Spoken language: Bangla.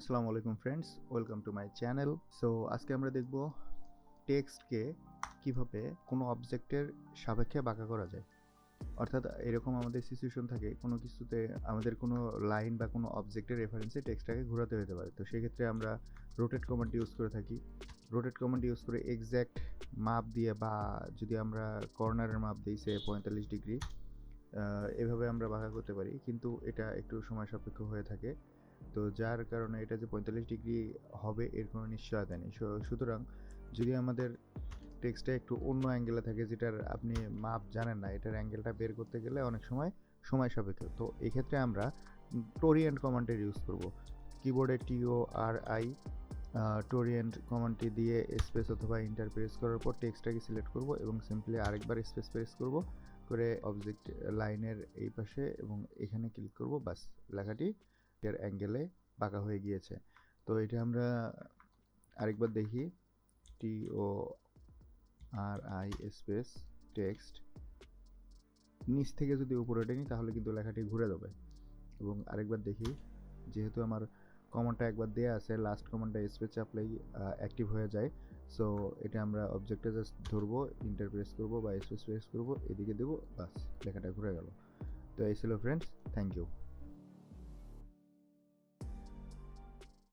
আসসালামু আলাইকুম friends, welcome to my channel. So আজকে আমরা দেখব টেক্সটকে কিভাবে কোনো অবজেক্টের সাপেক্ষে বাঁকা করা যায়। অর্থাৎ এরকম আমাদের সিচুয়েশন থাকে, কোনো কিছুতে আমাদের কোনো লাইন বা কোনো অবজেক্টের রেফারেন্সে টেক্সটটাকে ঘোরাতে হতে পারে। তো সেক্ষেত্রে আমরা রোটেট কমান্ড ইউজ করে থাকি। রোটেট কমান্ড ইউজ করে এক্স্যাক্ট মাপ দিয়ে, বা যদি আমরা কর্নারের মাপ দিই সে 45 ডিগ্রি, এভাবে আমরা বাঁকা করতে পারি, কিন্তু এটা একটু সময় সাপেক্ষ হয়ে থাকে। তো যার কারণে এটা যে 45 ডিগ্রি হবে এর কোনো নিশ্চয়তা নেই। সুতরাং যদি আমাদের টেক্সটটা একটু অন্য অ্যাঙ্গেলে থাকে, যেটার আপনি মাপ জানেন না, এটার অ্যাঙ্গেলটা বের করতে গেলে অনেক সময় সাপেক্ষ। তো এক্ষেত্রে আমরা টোরিয়েন্ট কমান্ডের ইউজ করব। কিবোর্ডে TORI টোরিয়েন্ট কমান্ডটি দিয়ে স্পেস অথবা ইন্টার প্রেস করার পর টেক্সটটাকে সিলেক্ট করব এবং সিম্পলি আরেকবার স্পেস প্রেস করব করে অবজেক্ট লাইনের এই পাশে এবং এখানে ক্লিক করব, বাস লেখাটি এর অ্যাঙ্গেলে বাঁকা হয়ে গিয়েছে। তো এটা আমরা আরেকবার দেখি, TORI স্পেস টেক্সট, নিচ থেকে যদি উপরে টেনি তাহলে কিন্তু লেখাটি ঘুরে যাবে। এবং আরেকবার দেখি, যেহেতু আমার কমান্ডটা একবার দেয়া আছে, লাস্ট কমান্ডটা স্পেস চাপলেই অ্যাক্টিভ হয়ে যায়। সো এটা আমরা অবজেক্টে জাস্ট ধরবো, ইন্টার প্রেস করবো বা স্পেস প্রেস করবো, এদিকে দেবো, বাস লেখাটা ঘুরে গেল। তো এই ছিল ফ্রেন্ডস, থ্যাংক ইউ।